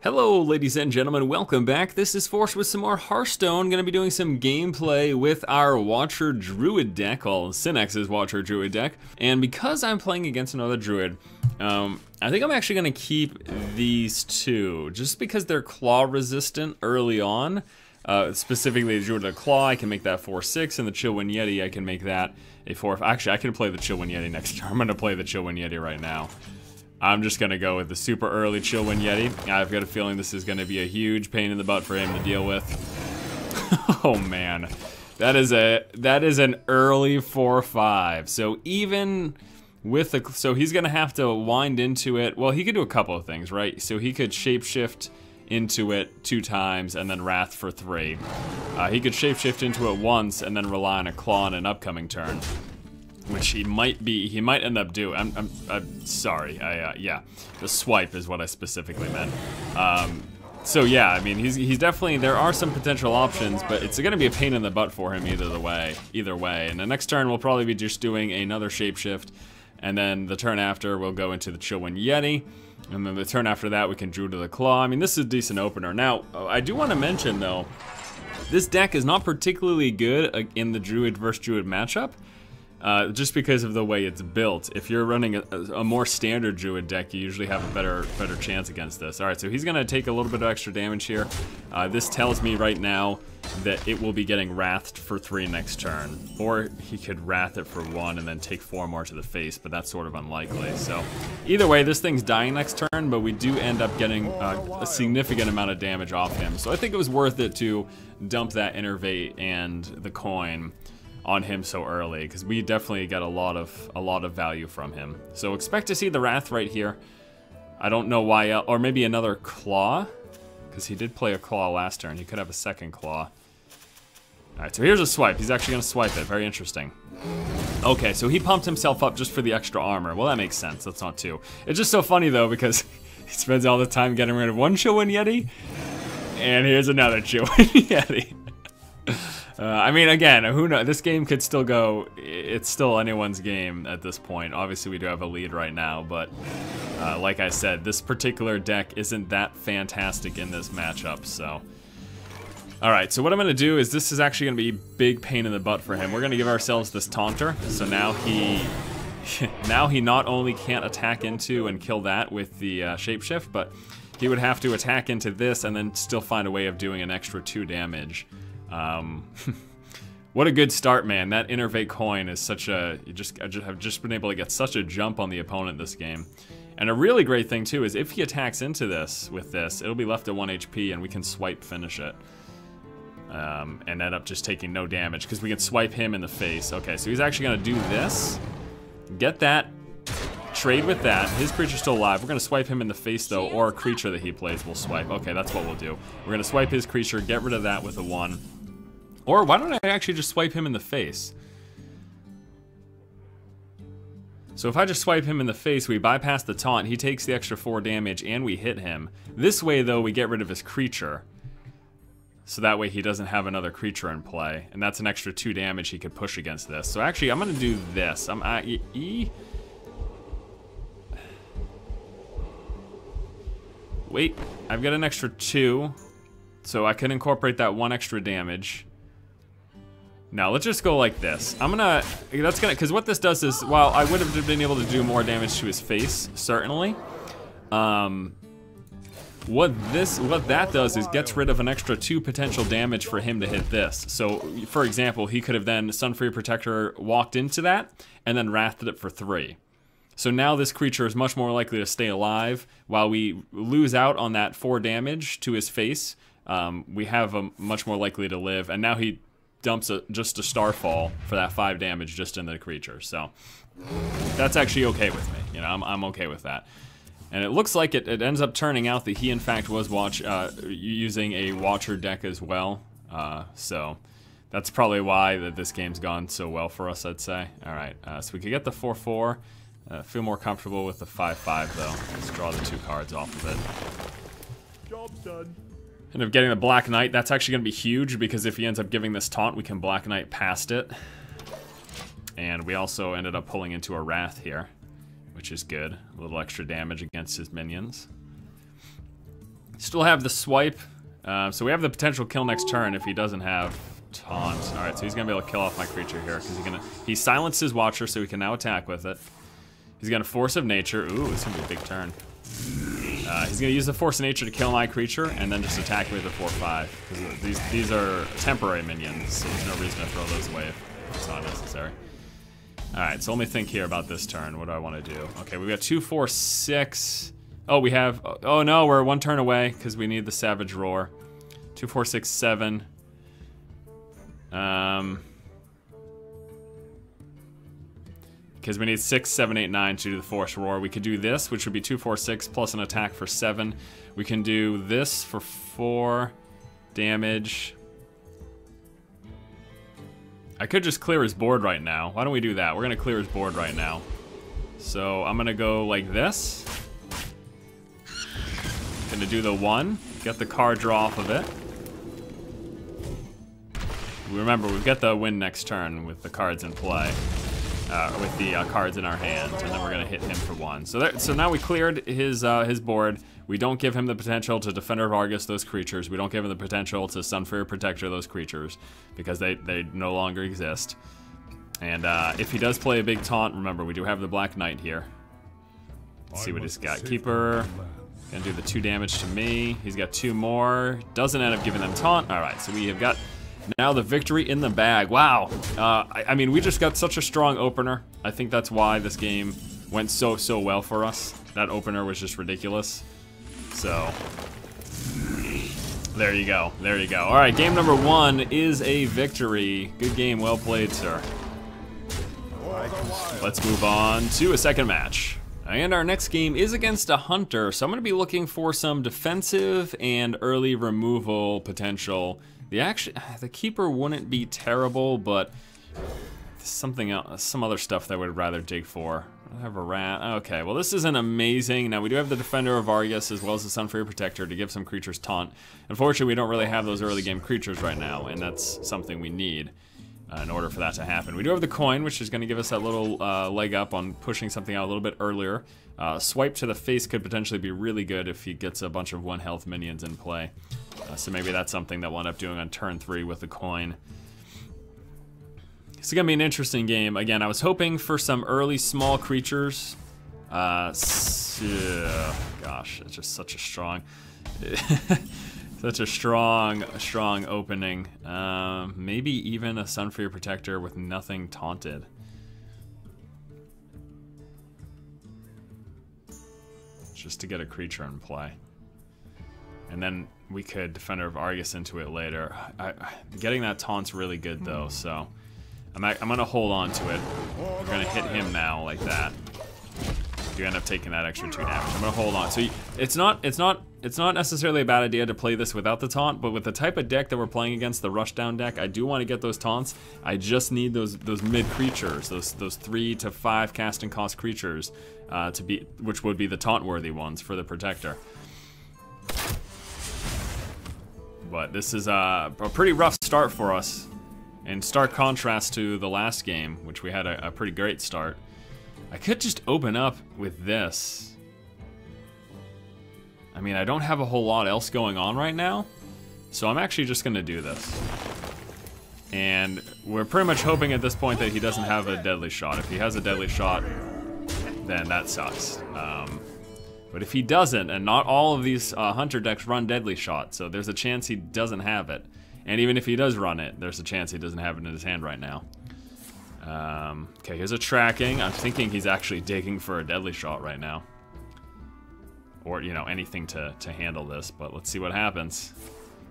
Hello ladies and gentlemen, welcome back. This is Force with some more Hearthstone. Gonna be doing some gameplay with our Watcher Druid deck, called Sinex's Watcher Druid deck. And because I'm playing against another Druid, I think I'm actually gonna keep these two, just because they're claw resistant early on. Specifically the Druid of Claw, I can make that 4/6, and the Chillwind Yeti, I can make that a 4. Actually, I can play the Chillwind Yeti next turn. I'm gonna play the Chillwind Yeti right now. I'm just gonna go with the super early Chillwind Yeti. I've got a feeling this is gonna be a huge pain in the butt for him to deal with. Oh man, that is an early 4/5. So even with the, so he's gonna have to wind into it. Well, he could do a couple of things, right? So he could shapeshift into it 2 times and then Wrath for 3. He could shapeshift into it once and then rely on a Claw on an upcoming turn, which he might end up doing. I'm sorry. Yeah, the swipe is what I specifically meant. So yeah, I mean, he's definitely, there are some potential options, but it's gonna be a pain in the butt for him either way. And the next turn we'll probably be just doing another shapeshift, and then the turn after we'll go into the Chillwind Yeti, and then the turn after that we can Druid of the Claw. I mean, this is a decent opener. Now, I do want to mention though, this deck is not particularly good in the Druid versus Druid matchup. Just because of the way it's built. If you're running a more standard Druid deck, you usually have a better chance against this. Alright, so he's gonna take a little bit of extra damage here. This tells me right now that it will be getting Wrathed for 3 next turn. Or he could Wrath it for 1 and then take 4 more to the face, but that's sort of unlikely. So either way, this thing's dying next turn, but we do end up getting a significant amount of damage off him. So I think it was worth it to dump that Innervate and the coin on him so early, because we definitely get a lot of value from him. So expect to see the Wrath right here. I don't know why, or maybe another Claw, because he did play a Claw last turn. He could have a second Claw. Alright, so here's a swipe. He's actually going to swipe it. Very interesting. Okay, so he pumped himself up just for the extra armor. Well, that makes sense. That's not 2. It's just so funny, though, because he spends all the time getting rid of one Chillwind Yeti, and here's another Chillwind Yeti. I mean, again, who knows? This game could still go. It's still anyone's game at this point. Obviously, we do have a lead right now, but like I said, this particular deck isn't that fantastic in this matchup, so. Alright, so what I'm going to do is, this is actually going to be a big pain in the butt for him. We're going to give ourselves this Taunter, so now he not only can't attack into and kill that with the Shapeshift, but he would have to attack into this and then still find a way of doing an extra 2 damage. What a good start, man. That Innervate coin is such a, I've just been able to get such a jump on the opponent this game. And a really great thing too is if he attacks into this with this, it'll be left at 1 HP and we can swipe finish it. And end up just taking no damage because we can swipe him in the face. Okay, so he's actually gonna do this, get that, trade with that. His creature's still alive. We're gonna swipe him in the face though, or a creature that he plays will swipe. Okay, that's what we'll do. We're gonna swipe his creature, get rid of that with a 1. Or why don't I actually just swipe him in the face? So if I just swipe him in the face, we bypass the taunt, he takes the extra 4 damage, and we hit him. This way though, we get rid of his creature. So that way he doesn't have another creature in play. And that's an extra 2 damage he could push against this. So actually, I'm gonna do this. Wait, I've got an extra 2. So I can incorporate that 1 extra damage. Now let's just go like this. Because what this does is, while I would have been able to do more damage to his face, certainly. What that does is gets rid of an extra 2 potential damage for him to hit this. So, for example, he could have then Sunfree Protector walked into that, and then Wrathed it for 3. So now this creature is much more likely to stay alive, while we lose out on that 4 damage to his face. We have him much more likely to live, and now he dumps just a Starfall for that 5 damage just in the creature. So that's actually okay with me. You know, I'm okay with that. And it looks like it ends up turning out that he in fact was using a Watcher deck as well. So that's probably why this game's gone so well for us, I'd say. All right, so we could get the 4/4. Feel more comfortable with the 5/5 though. Let's draw the 2 cards off of it. Job's done. End up getting the Black Knight. That's actually going to be huge because if he ends up giving this taunt, we can Black Knight past it. And we also ended up pulling into a Wrath here, which is good. A little extra damage against his minions. Still have the swipe, so we have the potential kill next turn if he doesn't have taunt. All right, so he's gonna be able to kill off my creature here because he silenced his Watcher, so he can now attack with it. He's gonna Force of Nature. Ooh, it's gonna be a big turn. He's gonna use the Force of Nature to kill my creature and then just attack with a 4/5. Because these are temporary minions, so there's no reason to throw those away if it's not necessary. All right, so let me think here about this turn. What do I want to do? Okay, we've got 2, 4, 6. Oh, we have, oh no, we're 1 turn away because we need the Savage Roar. 2, 4, 6, 7. Because we need 6, 7, 8, 9 to do the Force Roar. We could do this, which would be 2, 4, 6 plus an attack for 7. We can do this for 4 damage. I could just clear his board right now. Why don't we do that? We're gonna clear his board right now. So I'm gonna go like this. Gonna do the 1, get the card draw off of it. Remember, we've got the win next turn with the cards in play, with the cards in our hand, and then we're gonna hit him for 1. So now we cleared his board. We don't give him the potential to Defender of Argus those creatures. We don't give him the potential to Sunfire Protector those creatures because they no longer exist. And if he does play a big taunt, remember we do have the Black Knight here. Let's see what he's got. Keeper. Gonna do the 2 damage to me. He's got 2 more. Doesn't end up giving them taunt. All right, so we have got now the victory in the bag. Wow. I mean, we just got such a strong opener. I think that's why this game went so well for us. That opener was just ridiculous. So, there you go. There you go. All right, game number 1 is a victory. Good game. Well played, sir. Let's move on to a second match. And our next game is against a Hunter, so I'm going to be looking for some defensive and early removal potential. The Keeper wouldn't be terrible, but something else, some other stuff that I would rather dig for. I have a rat. Okay, well this isn't amazing. Now we do have the Defender of Argus as well as the Sunfire Protector to give some creatures taunt. Unfortunately, we don't really have those early game creatures right now, and that's something we need in order for that to happen. We do have the coin, which is going to give us that little leg up on pushing something out a little bit earlier. Swipe to the face could potentially be really good if he gets a bunch of 1 health minions in play. So maybe that's something that we'll end up doing on turn 3 with the coin. It's going to be an interesting game. Again, I was hoping for some early small creatures. Gosh, it's just such a strong... Such a strong opening. Maybe even a Sunfire Protector with nothing taunted. Just to get a creature in play. And then we could Defender of Argus into it later. Getting that taunt's really good though, so I'm gonna hold on to it. We're gonna hit him now like that. You end up taking that extra 2 damage. I'm gonna hold on. So it's not necessarily a bad idea to play this without the taunt, but with the type of deck that we're playing against, the rushdown deck, I do want to get those taunts. I just need those mid creatures, those 3 to 5 casting cost creatures, which would be the taunt worthy ones for the Protector. But this is a pretty rough start for us, in stark contrast to the last game, which we had a pretty great start. I could just open up with this. I mean, I don't have a whole lot else going on right now, so I'm actually just gonna do this. And we're pretty much hoping at this point that he doesn't have a deadly shot. If he has a deadly shot, then that sucks. But if he doesn't, and not all of these Hunter decks run deadly shot, so there's a chance he doesn't have it. And even if he does run it, there's a chance he doesn't have it in his hand right now. Okay, here's a tracking. I'm thinking he's actually digging for a deadly shot right now. Or, you know, anything to handle this, but let's see what happens.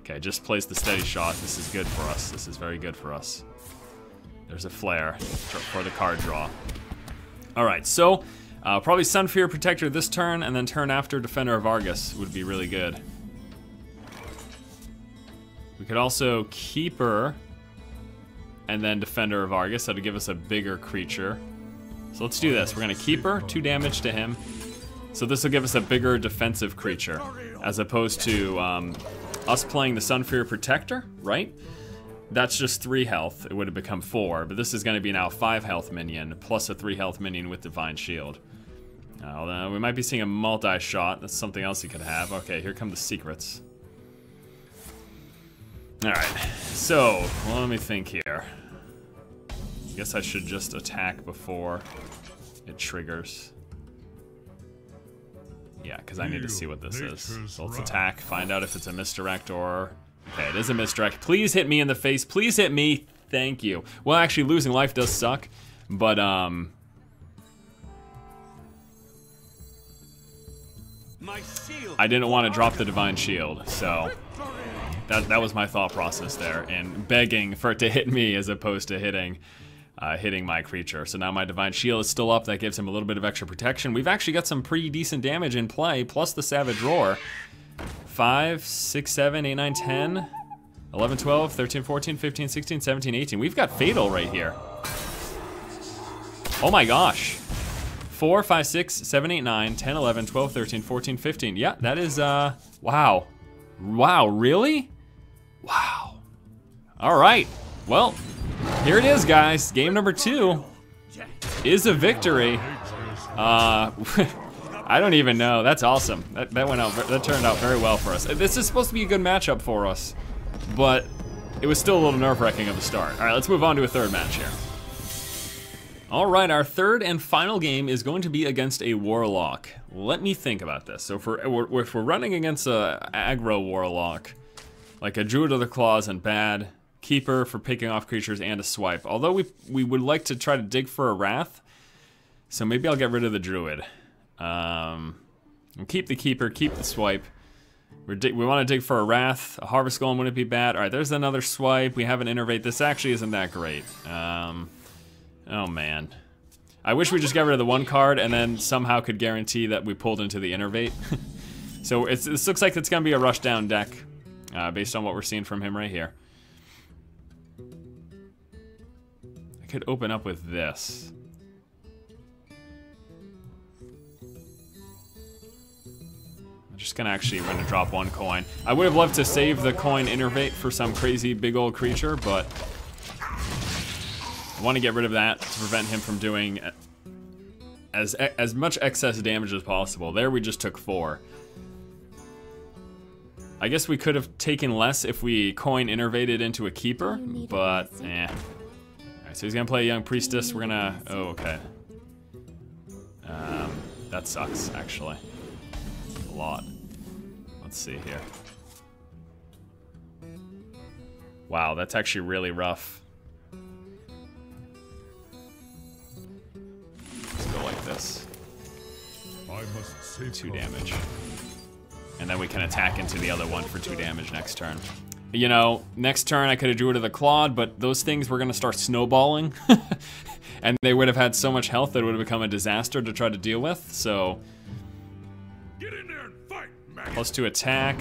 Okay, just plays the steady shot. This is good for us. This is very good for us. There's a flare for the card draw. Alright, so probably Sunfire Protector this turn, and then turn after Defender of Argus would be really good. We could also Keeper and then Defender of Argus. That'll give us a bigger creature. So let's do this. We're gonna Keeper, 2 damage to him. So this will give us a bigger defensive creature, as opposed to us playing the Sunfire Protector, right? That's just 3 health. It would have become 4, but this is gonna be now 5 health minion, plus a 3 health minion with Divine Shield. Well, we might be seeing a multi-shot. That's something else he could have. Okay, here come the secrets. Alright, so, well, let me think here. I guess I should just attack before it triggers. Yeah, because I need to see what this is. So let's attack, find out if it's a misdirect or... Okay, it is a misdirect. Please hit me in the face. Please hit me. Thank you. Well, actually, losing life does suck, but, I didn't want to drop the Divine Shield, so... That was my thought process there, and begging for it to hit me as opposed to hitting my creature. So now my Divine Shield is still up. That gives him a little bit of extra protection. We've actually got some pretty decent damage in play, plus the Savage Roar. 5, 6, 7, 8, 9, 10, 11, 12, 13, 14, 15, 16, 17, 18. We've got Fatal right here. Oh my gosh. 4, 5, 6, 7, 8, 9, 10, 11, 12, 13, 14, 15. Yeah, that is, wow. Wow, really? Wow. All right. Well, here it is, guys. Game number 2 is a victory. I don't even know. That's awesome. That turned out very well for us. This is supposed to be a good matchup for us, but it was still a little nerve-wracking at the start. All right, let's move on to a third match here. All right, our third and final game is going to be against a Warlock. Let me think about this. So if we're running against a aggro Warlock, like a Druid of the Claws and bad, Keeper for picking off creatures, and a Swipe. Although we would like to try to dig for a Wrath, so maybe I'll get rid of the Druid. We'll keep the Keeper, keep the Swipe. We want to dig for a Wrath. A Harvest Golem wouldn't be bad. All right, there's another Swipe. We have an Innervate. This actually isn't that great. Oh man. I wish we just got rid of the one card and then somehow could guarantee that we pulled into the Innervate. So this looks like it's gonna be a rush down deck, based on what we're seeing from him right here. I could open up with this. I'm just gonna we're gonna drop one coin. I would have loved to save the coin Innervate for some crazy big old creature, but I want to get rid of that to prevent him from doing as much excess damage as possible. There we just took 4. I guess we could have taken less if we coin Innervated into a Keeper, but eh. Alright, so he's gonna play a Young Priestess. We're gonna, oh, okay. That sucks, actually. A lot. Let's see here. Wow, that's actually really rough. This. 2 damage. And then we can attack into the other one for 2 damage next turn. You know, next turn I could have Druid of the Clawed, but those things were gonna start snowballing. And they would have had so much health that it would have become a disaster to try to deal with, so. Get in there and fight, +2 attack.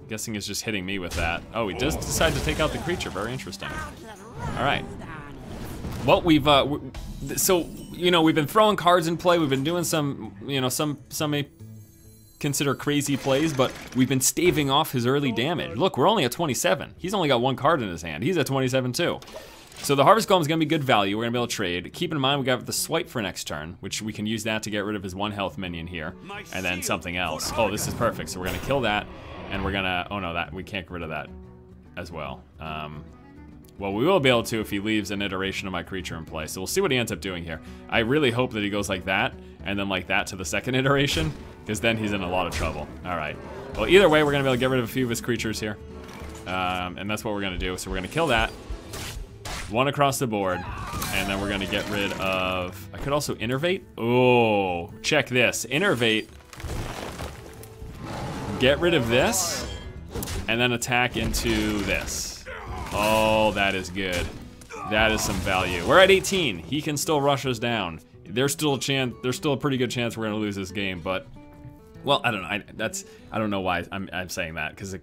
Guessing is just hitting me with that. Oh, he does decide to take out the creature, very interesting. Alright. Well, so, you know, we've been throwing cards in play, we've been doing some, you know, some may consider crazy plays, but we've been staving off his early damage. Look, we're only at 27. He's only got 1 card in his hand. He's at 27 too. So the Harvest Golem is gonna be good value. We're gonna be able to trade. Keep in mind we got the Swipe for next turn, which we can use that to get rid of his 1 health minion here, and then something else. Oh, this is perfect. So we're gonna kill that, and we're gonna, oh no, we can't get rid of that as well. Well, we will be able to if he leaves an iteration of my creature in play. So we'll see what he ends up doing here. I really hope that he goes like that, and then like that to the second iteration, because then he's in a lot of trouble. All right. Well, either way, we're gonna be able to get rid of a few of his creatures here. And that's what we're gonna do. So we're gonna kill that. 1 across the board, and then we're gonna get rid of, I could also Innervate. Oh, check this, Innervate. Get rid of this, and then attack into this. Oh, that is good. That is some value. We're at 18. He can still rush us down. There's still a pretty good chance we're gonna lose this game, but well, I don't know. I don't know why I'm saying that, because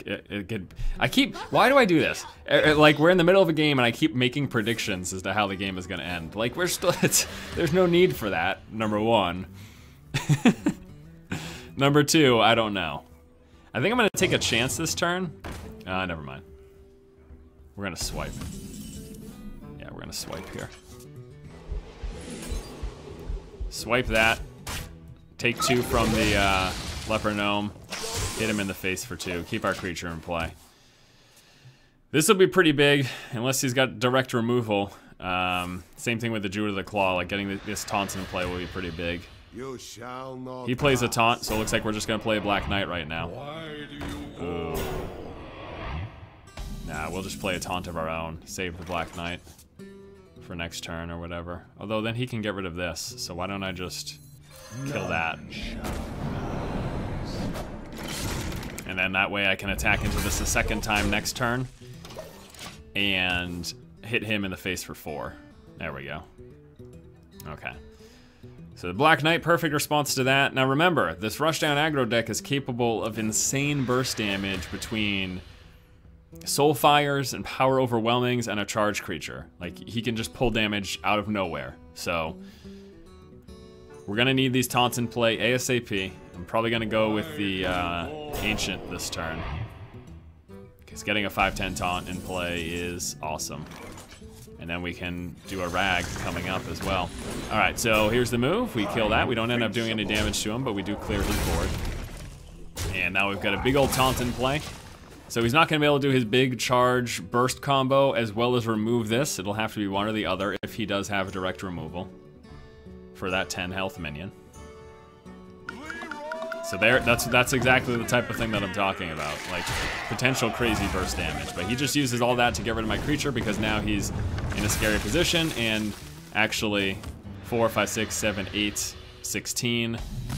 why do I do this? Like, we're in the middle of a game and I keep making predictions as to how the game is gonna end. Like, there's no need for that, number 1. Number 2, I don't know. I think I'm gonna take a chance this turn. Never mind. We're gonna swipe. Yeah, we're gonna swipe here. Swipe that. take 2 from the Leper Gnome, hit him in the face for 2, keep our creature in play. This will be pretty big, unless he's got direct removal. Same thing with the Druid of the Claw, like getting this taunt in play will be pretty big. You shall not He plays a taunt, so it looks like we're just gonna play a Black Knight right now. Ooh. Nah, we'll just play a taunt of our own, save the Black Knight for next turn or whatever. Although then he can get rid of this, so why don't I just kill that? And then that way I can attack into this a second time next turn and hit him in the face for 4. There we go. Okay. So the Black Knight, perfect response to that. Now remember, this Rushdown aggro deck is capable of insane burst damage between Soulfires and Power Overwhelmings and a charge creature. Like, he can just pull damage out of nowhere. So we're gonna need these taunts in play ASAP. I'm probably gonna go with the Ancient this turn, because getting a 5/10 taunt in play is awesome. And then we can do a Rag coming up as well. All right, so here's the move. We kill that. We don't end up doing any damage to him, but we do clear his board. And now we've got a big old taunt in play. So he's not gonna be able to do his big charge burst combo as well as remove this. It'll have to be one or the other if he does have direct removal for that 10 health minion. So there, that's exactly the type of thing that I'm talking about, like potential crazy burst damage. But he just uses all that to get rid of my creature because now he's in a scary position, and actually 4, 5, 6, 7, 8, 16,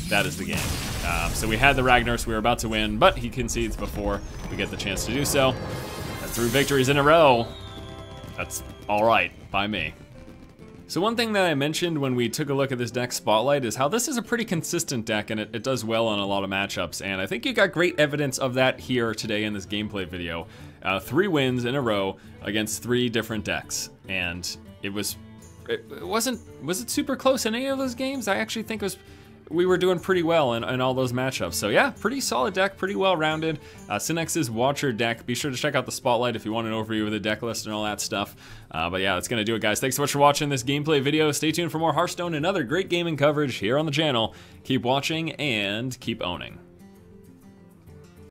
that is the game. So we had the Ragnar's, we were about to win, but he concedes before we get the chance to do so. That's 3 victories in a row. That's all right by me. So one thing that I mentioned when we took a look at this deck Spotlight is how this is a pretty consistent deck, and it does well on a lot of matchups, and I think you got great evidence of that here today in this gameplay video. 3 wins in a row against 3 different decks, and was it super close in any of those games? I actually think we were doing pretty well in all those matchups. So yeah, pretty solid deck, pretty well-rounded. Sinex's Watcher deck. Be sure to check out the Spotlight if you want an overview of the deck list and all that stuff. But yeah, that's gonna do it, guys. Thanks so much for watching this gameplay video. Stay tuned for more Hearthstone and other great gaming coverage here on the channel. Keep watching and keep owning.